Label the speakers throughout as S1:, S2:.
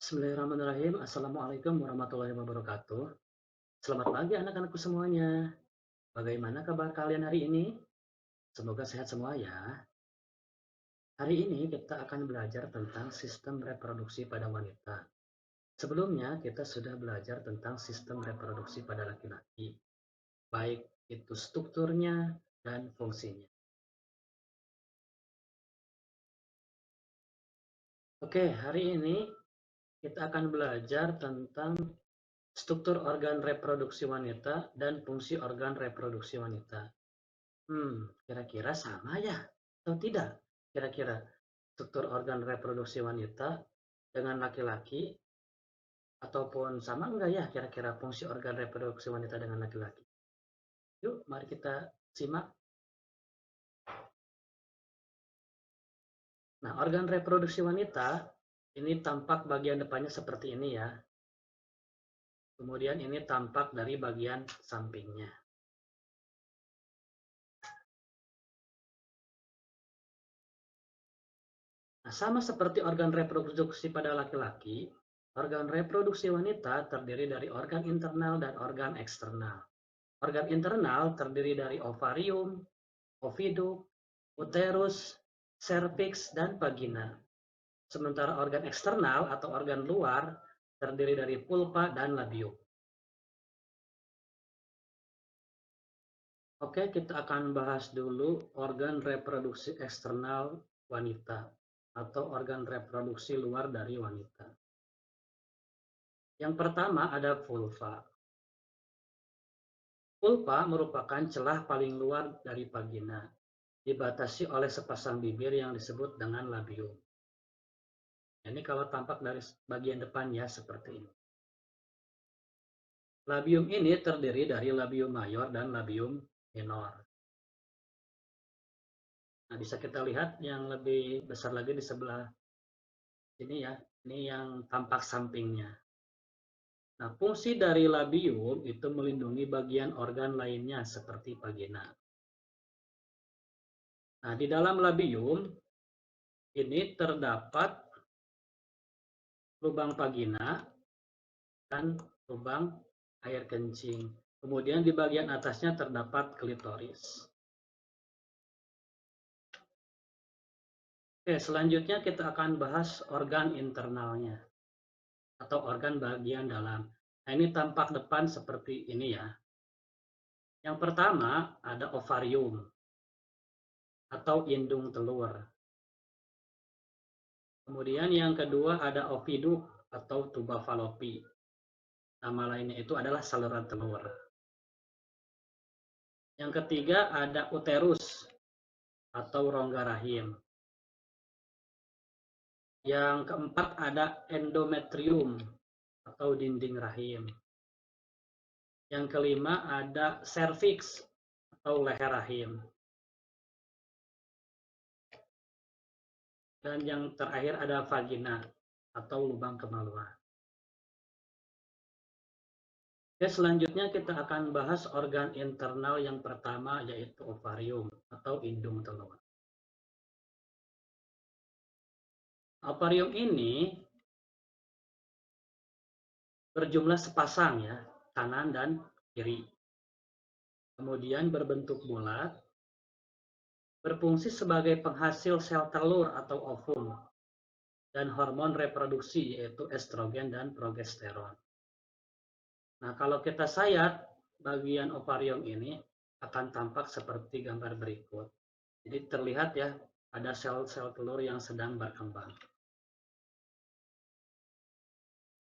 S1: Bismillahirrahmanirrahim. Assalamualaikum warahmatullahi wabarakatuh. Selamat pagi anak-anakku semuanya. Bagaimana kabar kalian hari ini? Semoga sehat semua ya. Hari ini kita akan belajar tentang sistem reproduksi pada wanita. Sebelumnya kita sudah belajar tentang sistem reproduksi pada laki-laki, baik itu strukturnya dan fungsinya. Oke, hari ini kita akan belajar tentang struktur organ reproduksi wanita dan fungsi organ reproduksi wanita. Kira-kira sama ya atau tidak? Kira-kira struktur organ reproduksi wanita dengan laki-laki ataupun sama enggak ya kira-kira fungsi organ reproduksi wanita dengan laki-laki? Yuk, mari kita simak. Nah, organ reproduksi wanita ini tampak bagian depannya seperti ini ya. Kemudian ini tampak dari bagian sampingnya. Nah, sama seperti organ reproduksi pada laki-laki, organ reproduksi wanita terdiri dari organ internal dan organ eksternal. Organ internal terdiri dari ovarium, oviduk, uterus, serviks, dan vagina. Sementara organ eksternal atau organ luar terdiri dari vulva dan labium. Oke, kita akan bahas dulu organ reproduksi eksternal wanita atau organ reproduksi luar dari wanita. Yang pertama ada vulva. Vulva merupakan celah paling luar dari vagina, dibatasi oleh sepasang bibir yang disebut dengan labium. Ini kalau tampak dari bagian depan ya seperti ini. Labium ini terdiri dari labium mayor dan labium minor. Nah, bisa kita lihat yang lebih besar lagi di sebelah sini ya. Ini yang tampak sampingnya. Nah, fungsi dari labium itu melindungi bagian organ lainnya seperti vagina. Nah, di dalam labium ini terdapat lubang vagina dan lubang air kencing. Kemudian di bagian atasnya terdapat klitoris. Oke, selanjutnya kita akan bahas organ internalnya atau organ bagian dalam. Nah, ini tampak depan seperti ini ya. Yang pertama ada ovarium atau indung telur. Kemudian yang kedua ada oviduk atau tuba falopi. Nama lainnya itu adalah saluran telur. Yang ketiga ada uterus atau rongga rahim. Yang keempat ada endometrium atau dinding rahim. Yang kelima ada serviks atau leher rahim. Dan yang terakhir ada vagina atau lubang kemaluan. Oke, selanjutnya kita akan bahas organ internal yang pertama yaitu ovarium atau indung telur. Ovarium ini berjumlah sepasang ya, kanan dan kiri. Kemudian berbentuk bulat, berfungsi sebagai penghasil sel telur atau ovum, dan hormon reproduksi yaitu estrogen dan progesteron. Nah, kalau kita sayat bagian ovarium ini akan tampak seperti gambar berikut. Jadi terlihat ya, ada sel-sel telur yang sedang berkembang.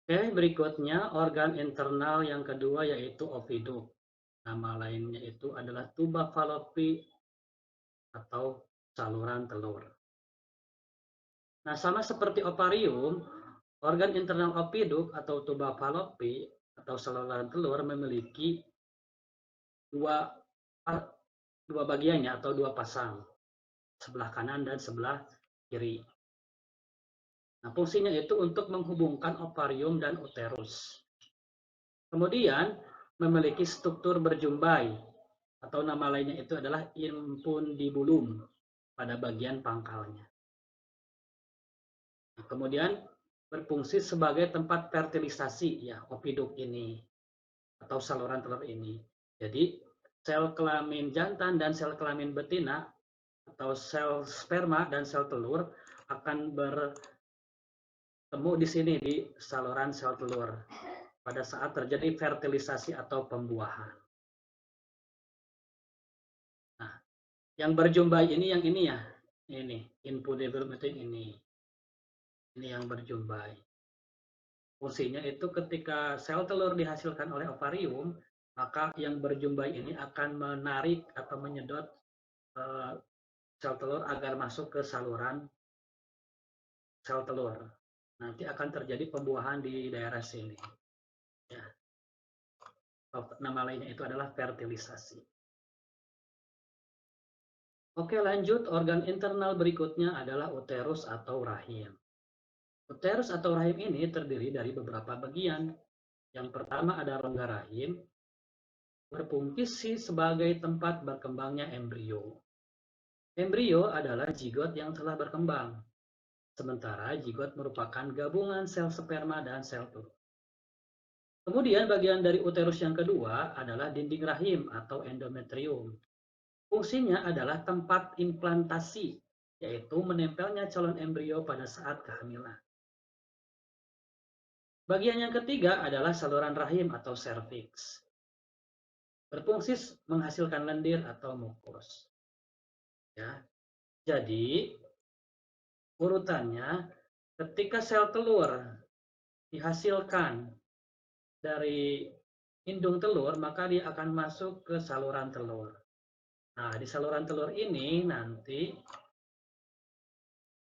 S1: Oke, berikutnya organ internal yang kedua yaitu oviduk. Nama lainnya itu adalah tuba falopi atau saluran telur. Nah, sama seperti ovarium, organ internal oviduk atau tuba falopi atau saluran telur memiliki dua dua bagiannya atau dua pasang, sebelah kanan dan sebelah kiri. Nah, fungsinya itu untuk menghubungkan ovarium dan uterus. Kemudian memiliki struktur berjumbai atau nama lainnya itu adalah infundibulum pada bagian pangkalnya. Nah, kemudian berfungsi sebagai tempat fertilisasi ya opiduk ini atau saluran telur ini. Jadi sel kelamin jantan dan sel kelamin betina atau sel sperma dan sel telur akan bertemu di sini di saluran sel telur pada saat terjadi fertilisasi atau pembuahan. Nah, yang berjumbai ini yang ini ya. Ini input development ini. Ini yang berjumbai. Fungsinya itu ketika sel telur dihasilkan oleh ovarium, maka yang berjumbai ini akan menarik atau menyedot eh, sel telur agar masuk ke saluran sel telur. Nanti akan terjadi pembuahan di daerah sini. Ya. Nama lainnya itu adalah fertilisasi. Oke, lanjut. Organ internal berikutnya adalah uterus atau rahim. Uterus atau rahim ini terdiri dari beberapa bagian. Yang pertama ada rongga rahim, berfungsi sebagai tempat berkembangnya embrio. Embrio adalah zigot yang telah berkembang, sementara zigot merupakan gabungan sel sperma dan sel telur. Kemudian bagian dari uterus yang kedua adalah dinding rahim atau endometrium. Fungsinya adalah tempat implantasi, yaitu menempelnya calon embrio pada saat kehamilan. Bagian yang ketiga adalah saluran rahim atau serviks. Berfungsi menghasilkan lendir atau mukus. Ya. Jadi, urutannya ketika sel telur dihasilkan dari indung telur, maka dia akan masuk ke saluran telur. Nah, di saluran telur ini nanti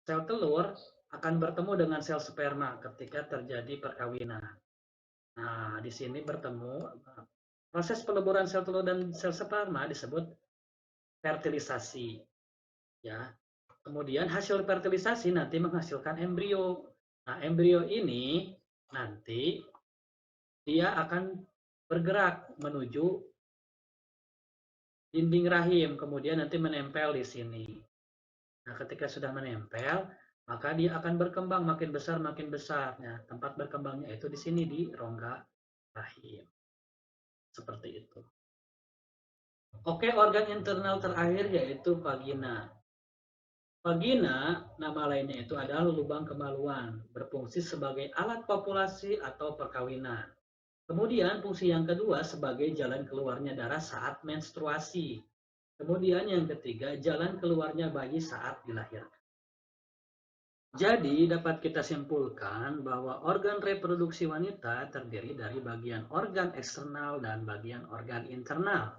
S1: sel telur akan bertemu dengan sel sperma ketika terjadi perkawinan. Nah, di sini bertemu proses peleburan sel telur dan sel sperma disebut fertilisasi. Ya. Kemudian hasil fertilisasi nanti menghasilkan embrio. Nah, embrio ini nanti dia akan bergerak menuju dinding rahim, kemudian nanti menempel di sini. Nah, ketika sudah menempel, maka dia akan berkembang makin besar makin besar. Nah, tempat berkembangnya itu di sini di rongga rahim. Seperti itu. Oke, organ internal terakhir yaitu vagina. Vagina, nama lainnya itu adalah lubang kemaluan, berfungsi sebagai alat kopulasi atau perkawinan. Kemudian fungsi yang kedua sebagai jalan keluarnya darah saat menstruasi. Kemudian yang ketiga, jalan keluarnya bayi saat dilahirkan. Jadi dapat kita simpulkan bahwa organ reproduksi wanita terdiri dari bagian organ eksternal dan bagian organ internal.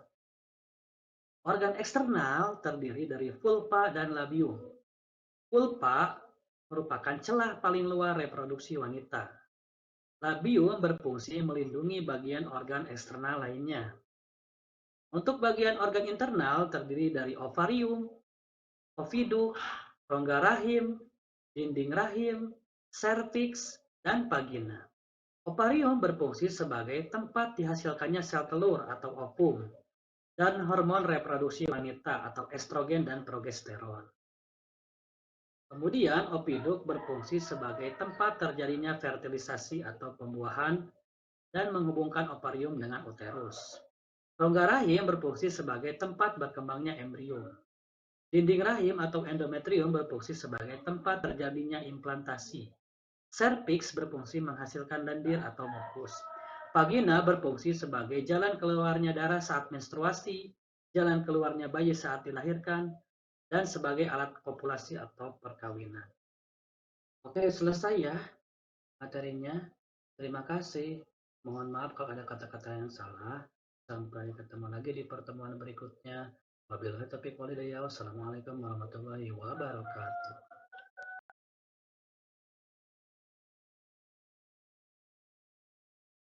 S1: Organ eksternal terdiri dari vulva dan labium. Vulva merupakan celah paling luar reproduksi wanita. Labium berfungsi melindungi bagian organ eksternal lainnya. Untuk bagian organ internal terdiri dari ovarium, oviduk, rongga rahim, dinding rahim, serviks, dan vagina. Ovarium berfungsi sebagai tempat dihasilkannya sel telur atau ovum dan hormon reproduksi wanita atau estrogen dan progesteron. Kemudian opiduk berfungsi sebagai tempat terjadinya fertilisasi atau pembuahan dan menghubungkan ovarium dengan uterus. Rongga rahim berfungsi sebagai tempat berkembangnya embrio. Dinding rahim atau endometrium berfungsi sebagai tempat terjadinya implantasi. Serviks berfungsi menghasilkan lendir atau mukus. Vagina berfungsi sebagai jalan keluarnya darah saat menstruasi, jalan keluarnya bayi saat dilahirkan, dan sebagai alat kopulasi atau perkawinan. Oke, selesai ya materinya. Terima kasih. Mohon maaf kalau ada kata-kata yang salah. Sampai ketemu lagi di pertemuan berikutnya. Wabillahi taufiq walhidayah. Wassalamualaikum warahmatullahi wabarakatuh.